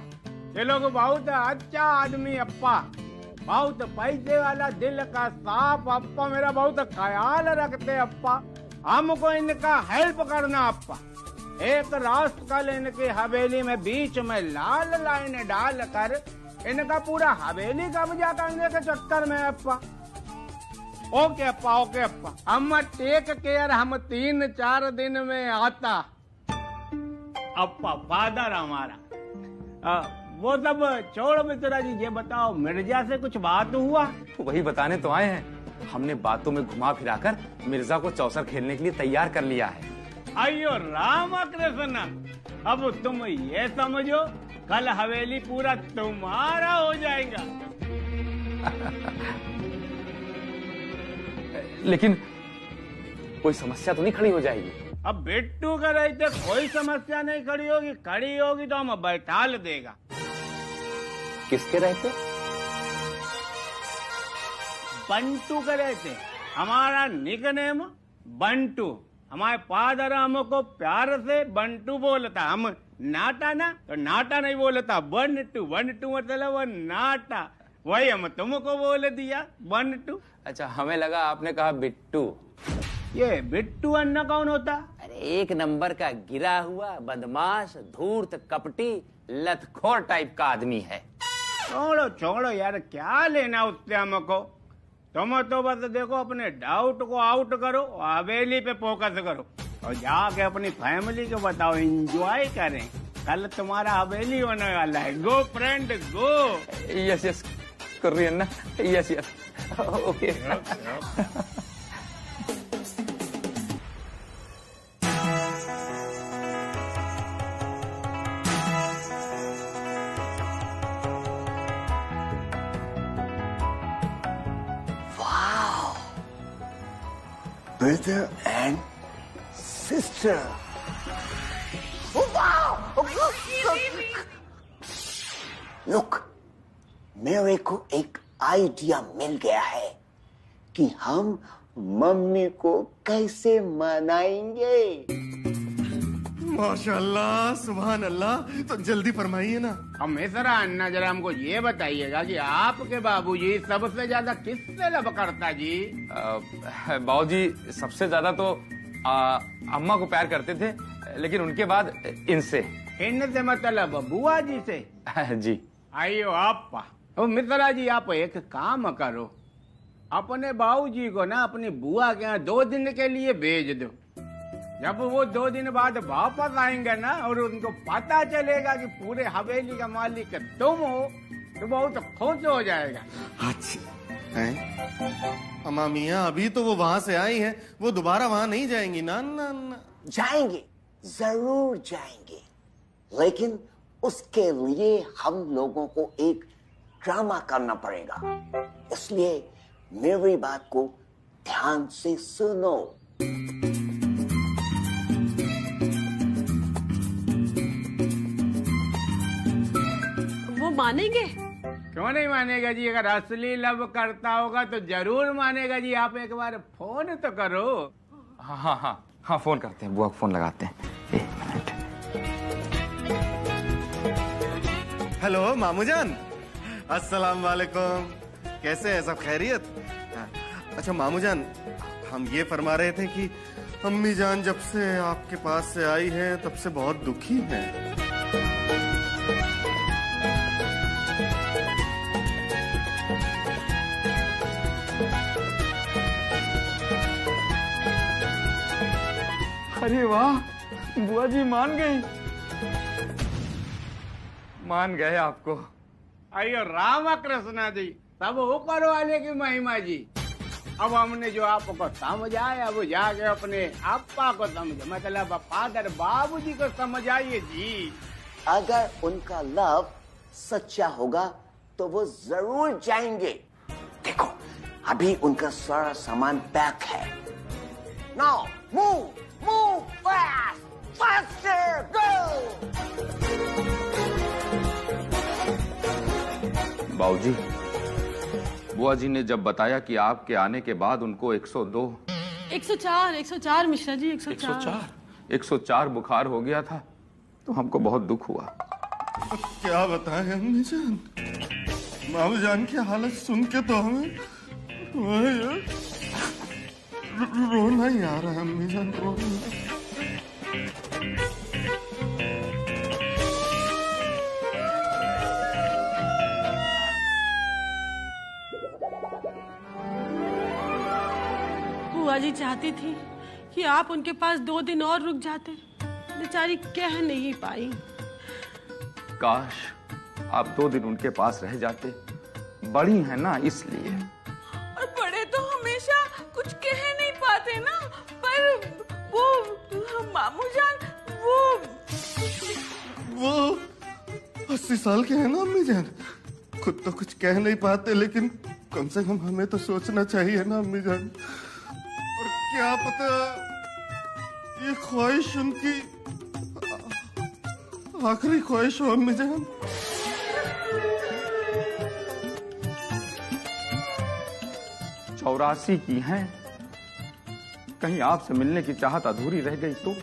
ये लोग बहुत अच्छा आदमी अप्पा, बहुत पैसे वाला, दिल का साफ अप्पा, मेरा बहुत ख्याल रखते अप्पा। हमको इनका हेल्प करना अप्पा। एक राष्ट्र कल इनकी हवेली में बीच में लाल लाइन डाल कर इनका पूरा हवेली कब्जा करने के चक्कर में अप्पा। ओके अप्पा, ओके अप्पा, हम टेक केयर, हम 3-4 दिन में आता अप्पा। फादर हमारा वो सब छोड़ मित्रा जी, ये बताओ मिर्जा से कुछ बात हुआ? वही बताने तो आए हैं। हमने बातों में घुमा फिराकर मिर्जा को चौसर खेलने के लिए तैयार कर लिया है। अयो राम कृष्ण, अब तुम ये समझो कल हवेली पूरा तुम्हारा हो जाएगा। लेकिन कोई समस्या तो नहीं खड़ी हो जाएगी? अब बिट्टू का रहते कोई समस्या नहीं खड़ी होगी, खड़ी होगी तो हम बैठाल देगा। किसके रहते? बंटू का रहते, हमारा निकनेम बंटू। हमारे फादर हमको प्यार से बंटू बोलता, हम नाटा ना तो नाटा नहीं बोलता, बंटू। बंटू मतलब वो नाटा, वही हम तुमको बोल दिया बंटू। अच्छा, हमें लगा आपने कहा बिट्टू। ये बिट्टू अन्ना कौन होता? अरे 1 नंबर का गिरा हुआ बदमाश, धूर्त, कपटी, लतखोर टाइप का आदमी है। छोड़ो छोड़ो यार, क्या लेना उससे हमको। तुम तो बस देखो अपने डाउट को आउट करो, हवेली पे फोकस करो और जाके अपनी फैमिली को बताओ, एंजॉय करें। कल तुम्हारा हवेली होने वाला है। Go friend go. Yes yes कुर्रियन्ना, yes yes, okay. Brother and sister. Oh, wow! Look, मेरे को एक आइडिया मिल गया है कि हम मम्मी को कैसे मनाएंगे। माशाअल्लाह, सुभान अल्लाह। तो जल्दी फरमाइए ना। अब मिश्रा अन्ना, जरा हमको ये बताइएगा कि आपके बाबूजी सबसे ज्यादा किससे लब करता जी? बाबूजी सबसे ज्यादा तो अम्मा को प्यार करते थे, लेकिन उनके बाद इनसे। इनसे मतलब बुआ जी से? जी। आइयो आपा। तो मिश्रा जी आप एक काम करो, अपने बाबूजी को ना अपनी बुआ के यहाँ 2 दिन के लिए भेज दो। जब वो 2 दिन बाद वापस आएंगे ना और उनको पता चलेगा कि पूरे हवेली का मालिक तुम हो, तो बहुत खुश हो जाएगा। अच्छा अम्मा मियाँ, अभी तो वो वहाँ से आई हैं, वो दोबारा वहाँ नहीं जाएंगी ना? ना ना जाएंगे, जरूर जाएंगे, लेकिन उसके लिए हम लोगों को एक ड्रामा करना पड़ेगा। इसलिए मेरी बात को ध्यान से सुनो। वो मानेंगे? क्यों नहीं मानेगा जी? अगर असली लव करता होगा तो जरूर मानेगा जी। आप एक बार फोन तो करो। हाँ हाँ हाँ हाँ, फोन करते हैं, बुआ को फोन लगाते हैं। 1 मिनट। हेलो मामू जान, अस्सलाम वालेकुम। कैसे हैं, सब खैरियत? अच्छा मामू जान, हम ये फरमा रहे थे कि अम्मी जान जब से आपके पास से आई है तब से बहुत दुखी है। अरे वाह, बुआ जी मान गई, मान गए आपको। अयो राम कृष्णा जी, सब ऊपर वाले की महिमा जी। अब हमने जो आपको समझाया वो जाके अपने आपा को समझ, मतलब फादर बाबूजी को समझाइए जी। अगर उनका लव सच्चा होगा तो वो जरूर जाएंगे। देखो अभी उनका सारा सामान पैक है। नाउ मूव फास्ट, फास्टर गो। बाबूजी, बुआ जी ने जब बताया कि आपके आने के बाद उनको 104 मिश्रा जी, 104 बुखार हो गया था, तो हमको बहुत दुख हुआ। क्या बताएं अम्मी जान, मामू जान की हालत सुन के तो हमें रोना ही आ रहा है अम्मी जान, रोना। बुआ जी चाहती थी कि आप उनके पास 2 दिन और रुक जाते, बेचारी कह नहीं पाई। काश आप 2 दिन उनके पास रह जाते, बड़ी है ना इसलिए। और बड़े तो हमेशा कुछ कह नहीं पाते ना, पर वो मामू जान वो 80 साल के हैं ना अम्मी जान, खुद तो कुछ कह नहीं पाते, लेकिन कम से कम हमें तो सोचना चाहिए ना अम्मी जान। और क्या पता ये ख्वाहिश उनकी आखिरी ख्वाहिश हो अम्मी जान। चौरासी की हैं, कहीं आपसे मिलने की चाहत अधूरी रह गई तो।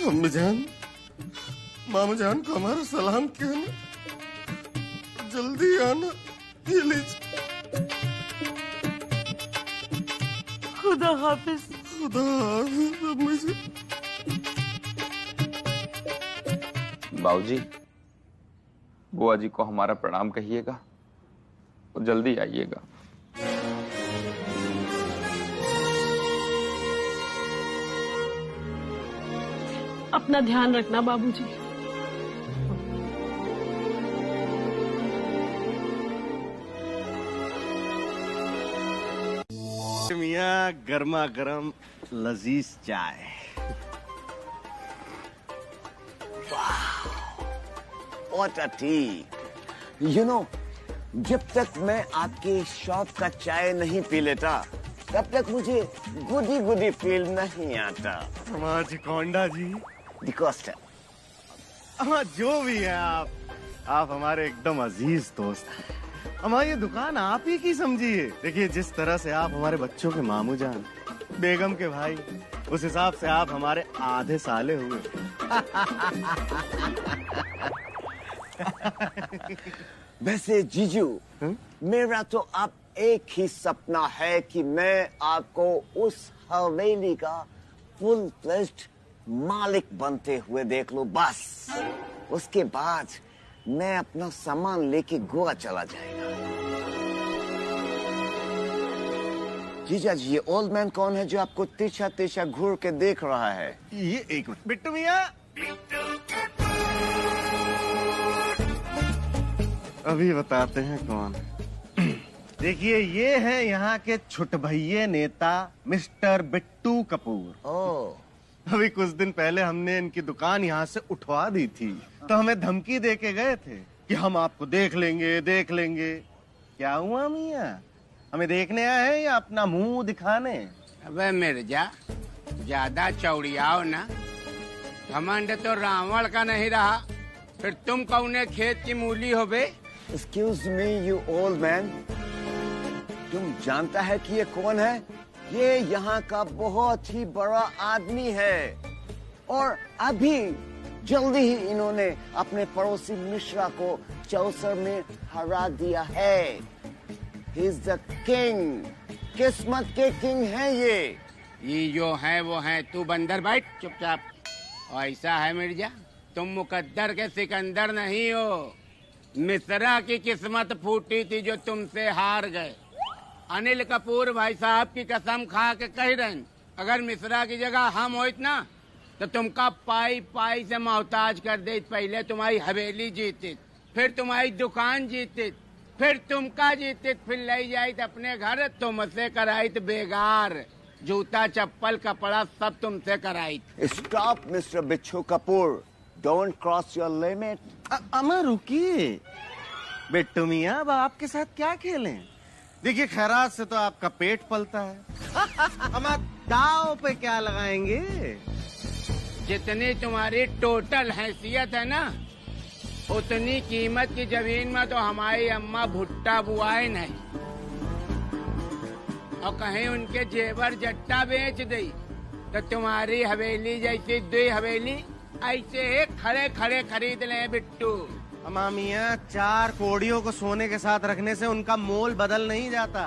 अम्मी जान, मामू जान को हमारा सलाम कहना, जल्दी आना। ये लीजिए। खुदा हाफिज। खुदा हाफिज अम्मी जी। बाबूजी, बुआ जी को हमारा प्रणाम कहिएगा और जल्दी आइएगा। अपना ध्यान रखना बाबूजी। मियाँ गर्मा गर्म लजीज चाय। What a tea! You know, जब तक मैं आपके शॉप का चाय नहीं पी लेता, तब तक मुझे गुदी फील नहीं आता। हमारा कौंडा जी, डिकोस्टा। हाँ जो भी है आप हमारे एकदम अजीज दोस्त हैं। हमारी दुकान आप ही की समझिए। देखिए जिस तरह से आप हमारे बच्चों के मामू जान, बेगम के भाई, उस हिसाब से आप हमारे आधे साले हुए। वैसे जीजू, मेरा तो अब एक ही सपना है कि मैं आपको उस हवेली का फुल फ्लेज्ड मालिक बनते हुए देख लूं, बस। उसके बाद मैं अपना सामान लेके गोवा चला जाएगा। जीजा जी, ये ओल्ड मैन कौन है जो आपको तिरछा घूर के देख रहा है? ये एक मिनट, बिट्टू मियाँ। अभी बताते हैं कौन। देखिए ये है यहाँ के छुटभैये नेता मिस्टर बिट्टू कपूर। ओह। अभी कुछ दिन पहले हमने इनकी दुकान यहाँ से उठवा दी थी, तो हमें धमकी दे के गए थे कि हम आपको देख लेंगे। क्या हुआ मियाँ, हमें देखने आए हैं या अपना मुंह दिखाने? अबे मिर्जा, ज्यादा चौड़ियाओ ना, घमंड तो रावण का नहीं रहा, फिर तुम कौने खेत की मूली हो बे? Excuse me, you old man. तुम जानता है कि ये कौन है? ये यहाँ का बहुत ही बड़ा आदमी है, और अभी जल्दी ही इन्होंने अपने पड़ोसी मिश्रा को चौसर में हरा दिया है। ही इज द किंग, किस्मत के किंग है ये जो है वो है। तू बंदर बैठ चुपचाप। और ऐसा है मिर्जा, तुम मुकद्दर के सिकंदर नहीं हो। मिश्रा की किस्मत फूटी थी जो तुमसे हार गए। अनिल कपूर भाई साहब की कसम खा के कह रहे हैं, अगर मिश्रा की जगह हम होइत ना तो तुमका पाई पाई से मोहताज कर दे। पहले तुम्हारी हवेली जीती, फिर तुम्हारी दुकान जीती, फिर तुमका जीती, फिर ले जाई अपने घर, तुमसे कराई बेगार। जूता चप्पल कपड़ा सब तुमसे कराई। Stop mister Bichhu Kapoor, don't cross your limit. Amar रुकिए बिट्टू मियाँ, अब आपके साथ क्या खेलें? देखिए खैरात से तो आपका पेट पलता है। हम दाव पे क्या लगाएंगे? जितनी तुम्हारी टोटल हैसियत है ना, उतनी कीमत की जमीन में तो हमारी अम्मा भुट्टा बुआए नहीं। और कहीं उनके जेवर जट्टा बेच दी तो तुम्हारी हवेली जैसी 2 हवेली ऐसे एक खड़े खड़े खरीद ले बिट्टू। अम्मा मियाँ, 4 कोड़ियों को सोने के साथ रखने से उनका मोल बदल नहीं जाता।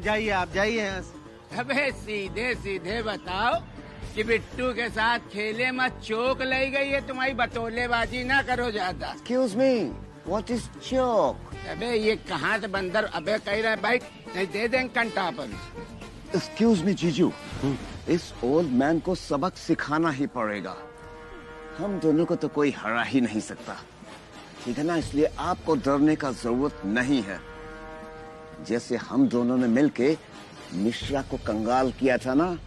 जाइए आप, जाइए यहाँ से। अबे सीधे सीधे बताओ कि बिट्टू के साथ खेले मत, चौक ले गई है तुम्हारी, बतौलेबाजी ना करो ज्यादा। एक्सक्यूज मी, व्हाट इज चौक? अबे ये कहाँ से बंदर, अबे कह रहा है बैठ, नहीं दे देंगे कंटापन। एक्सक्यूज मी जीजू, इस ओल्ड मैन को सबक सिखाना ही पड़ेगा। हम दोनों को तो कोई हरा ही नहीं सकता, ठीक है ना? इसलिए आपको डरने का जरूरत नहीं है। जैसे हम दोनों ने मिलके मिश्रा को कंगाल किया था ना,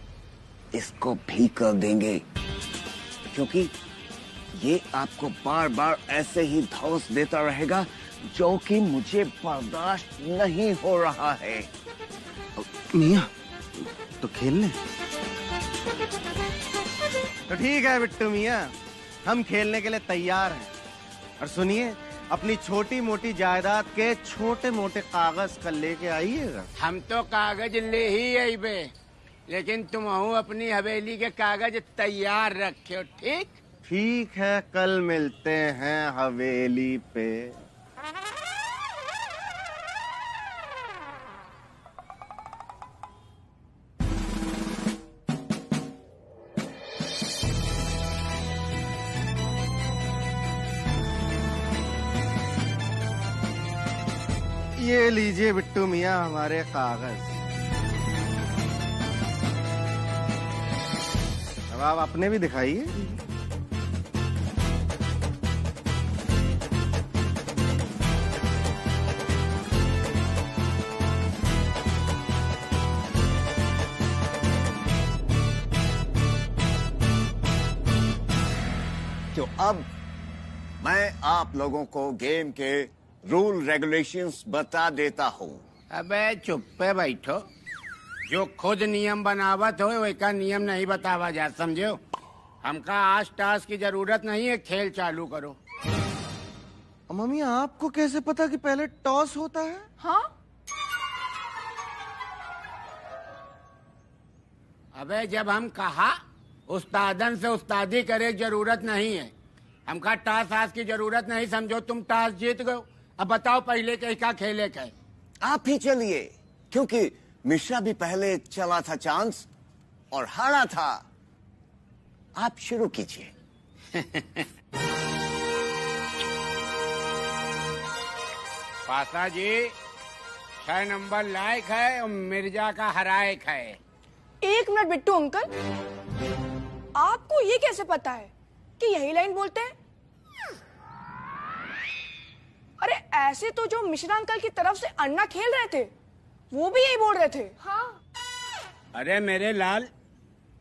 इसको भी कर देंगे, क्योंकि ये आपको बार बार ऐसे ही धौंस देता रहेगा, जो कि मुझे बर्दाश्त नहीं हो रहा है। मियाँ तो खेल लें। तो ठीक है बिट्टू मियाँ, हम खेलने के लिए तैयार हैं। और सुनिए, अपनी छोटी मोटी जायदाद के छोटे मोटे कागज कल लेके आइएगा। हम तो कागज ले ही आई बे, लेकिन तुम अपनी हवेली के कागज तैयार रखे, ठीक? ठीक है, कल मिलते हैं हवेली पे। ये लीजिए बिट्टू मियाँ हमारे कागज। अब आप अपने भी दिखाइए। तो अब मैं आप लोगों को गेम के रूल रेगुलेशंस बता देता हूँ। अबे चुप पे बैठो, जो खुद नियम बनावत हो वैका नियम नहीं बतावा जा, समझो? हमका आज टास की जरूरत नहीं है, खेल चालू करो। मम्मी आपको कैसे पता कि पहले टॉस होता है? हाँ? अबे जब हम कहा उस्तादन से उस्तादी करे जरूरत नहीं है, हमका टास आस की जरूरत नहीं, समझो? तुम टास जीत गए, अब बताओ पहले क्या खेले के? आप ही चलिए, क्योंकि मिश्रा भी पहले चला था चांस और हारा था। आप शुरू कीजिए। पासा जी 6 नंबर लायक है और मिर्जा का हरायक है। 1 मिनट बिट्टू अंकल, आपको ये कैसे पता है कि यही लाइन बोलते हैं? अरे ऐसे तो जो मिश्रा अंकल की तरफ से अन्ना खेल रहे थे वो भी यही बोल रहे थे। हाँ। अरे मेरे लाल,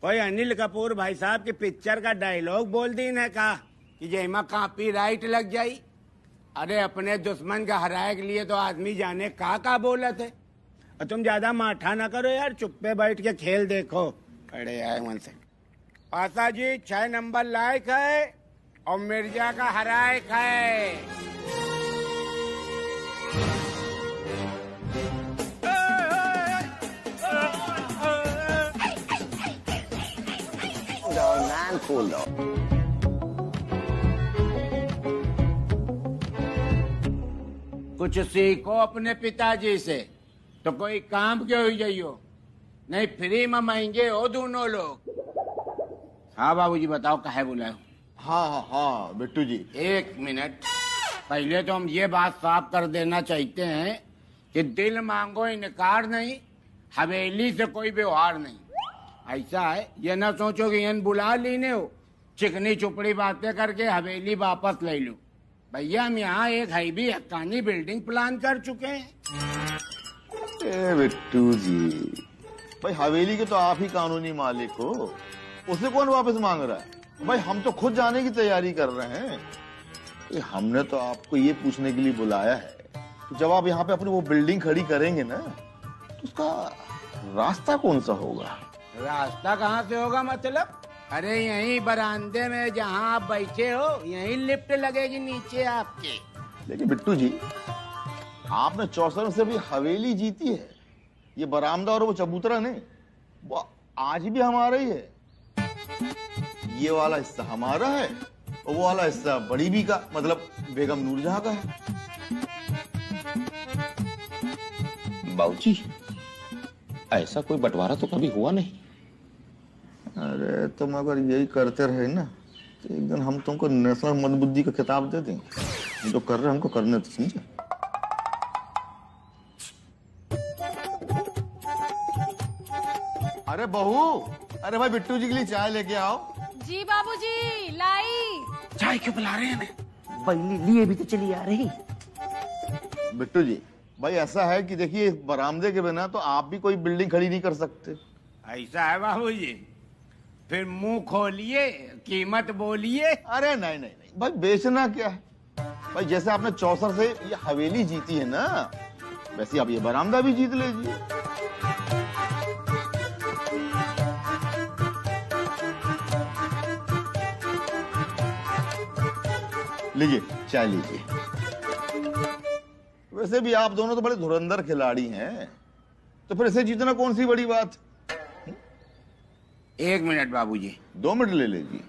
कोई अनिल कपूर भाई साहब की पिक्चर का डायलॉग बोल दी ने कहा कि जैमा कॉपीराइट लग जाई। अरे अपने दुश्मन का हराए के लिए तो आदमी जाने का बोला थे। और तुम ज्यादा माठा ना करो यार, चुप्पे बैठ के खेल देखो। खड़े आए मन से। पासा जी 6 नंबर लायक है और मिर्जा का हरायक है। Cool though. कुछ सीखो अपने पिताजी से। तो कोई काम क्यों हो जाइयो? नहीं फ्री में महंगे हो दोनों लोग। हाँ बाबूजी बताओ काहे बुलाए? हाँ हाँ हाँ बिट्टू जी, 1 मिनट। पहले तो हम ये बात साफ कर देना चाहते हैं कि दिल मांगो इनकार नहीं, हवेली से कोई व्यवहार नहीं। ऐसा है, ये ना सोचो कि इन बुला लेने हो, चिकनी चुपड़ी बातें करके हवेली वापस ले लो। भैया हम यहाँ एक हैवी हक्कानी बिल्डिंग प्लान कर चुके हैं। ए बिट्टू जी, भाई हवेली के तो आप ही कानूनी मालिक हो, उसे कौन वापस मांग रहा है? भाई हम तो खुद जाने की तैयारी कर रहे हैं। हमने तो आपको ये पूछने के लिए बुलाया है कि जब आप यहाँ पे अपनी वो बिल्डिंग खड़ी करेंगे ना, तो उसका रास्ता कौन सा होगा? रास्ता कहाँ से होगा मतलब? अरे यहीं बरामदे में जहाँ आप बैठे हो, यहीं लिफ्ट लगेगी नीचे आपके। लेकिन बिट्टू जी, आपने चौसर से भी हवेली जीती है, ये बरामदा और वो चबूतरा नहीं, वो आज भी हमारा ही है। ये वाला हिस्सा हमारा है और वो वाला हिस्सा बड़ी बी का, मतलब बेगम नूरजहां का है। बाबूजी, ऐसा कोई बंटवारा तो कभी हुआ नहीं। अरे तुम अगर यही करते रहे ना, तो एक दिन हम तुमको नेशनल मंदबुद्धि का खिताब दे देंगे। हम तो कर रहे, हमको करने तो समझे। अरे बहू, अरे भाई बिट्टू जी के लिए चाय लेके आओ। जी बाबूजी, लाई। चाय क्यों पिला रहे हैं? पहले लिए भी तो चली आ रही। बिट्टू जी, भाई ऐसा है कि देखिए, बरामदे के बिना तो आप भी कोई बिल्डिंग खड़ी नहीं कर सकते। ऐसा है बाबूजी, फिर मुंह खोलिए, कीमत बोलिए। अरे नहीं नहीं नहीं भाई, बेचना क्या है भाई? जैसे आपने चौसर से ये हवेली जीती है ना, वैसे आप ये बरामदा भी जीत लीजिए। लीजिए चाय लीजिए। वैसे भी आप दोनों तो बड़े धुरंधर खिलाड़ी हैं, तो फिर इसे जीतना कौन सी बड़ी बात? 1 मिनट बाबूजी। 2 मिनट ले लीजिए,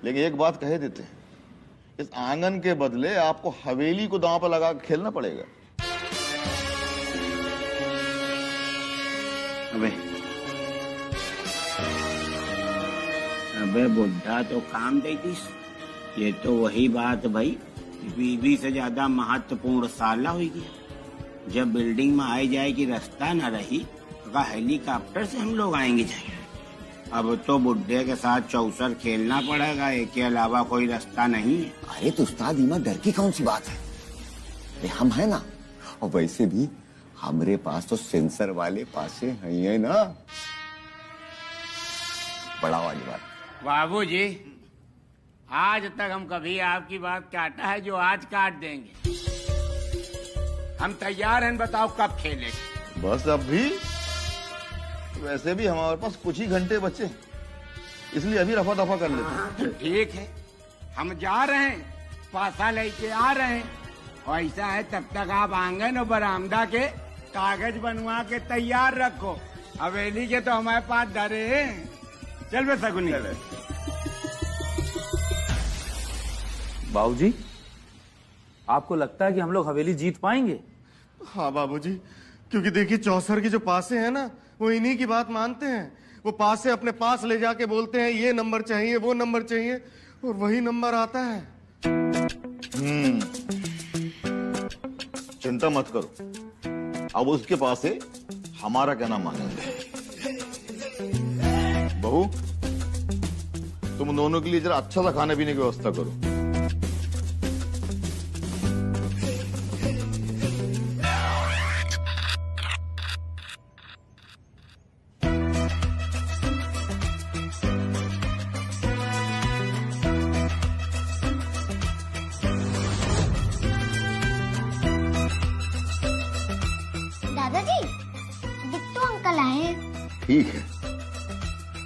लेकिन एक बात कह देते हैं, इस आंगन के बदले आपको हवेली को दांव पर लगा के खेलना पड़ेगा। अबे बुढ़ा तो काम देती। ये तो वही बात भाई, बीवी से ज्यादा महत्वपूर्ण साला हुई गया। जब बिल्डिंग में आई जाए कि रास्ता न रही, तो हेलीकॉप्टर से हम लोग आएंगे जाएंगे। अब तो बुढ़े के साथ चौसर खेलना पड़ेगा, इसके अलावा कोई रास्ता नहीं है। अरे तो उस्ताद, इमा डर की कौन सी बात है? अरे हम है ना, और वैसे भी हमारे पास तो सेंसर वाले पासे हैं ना, बड़ा वाली बात। बाबूजी, आज तक हम कभी आपकी बात काटा है जो आज काट देंगे। हम तैयार हैं, बताओ कब खेलेंगे? बस अब भी, वैसे भी हमारे पास कुछ ही घंटे बचे, इसलिए अभी रफा दफा कर लेते हैं। तो ठीक है, हम जा रहे हैं, पासा लेके आ रहे हैं। और ऐसा है, तब तक आप आंगन और बरामदा के कागज बनवा के तैयार रखो। हवेली के तो हमारे पास धरे हैं। चल बे सगुनी। बाबूजी, आपको लगता है कि हम लोग हवेली जीत पाएंगे? हाँ बाबूजी, क्योंकि देखिए चौसर की जो पासे हैं ना, वो इन्हीं की बात मानते हैं। वो पासे अपने पास ले जाके बोलते हैं ये नंबर चाहिए, वो नंबर चाहिए, और वही नंबर आता है। चिंता मत करो, अब उसके पास से हमारा कहना मानेंगे। बहू, तुम दोनों के लिए जरा अच्छा सा खाने पीने की व्यवस्था करो। दादाजी, दिख तो अंकल आए हैं। ठीक है,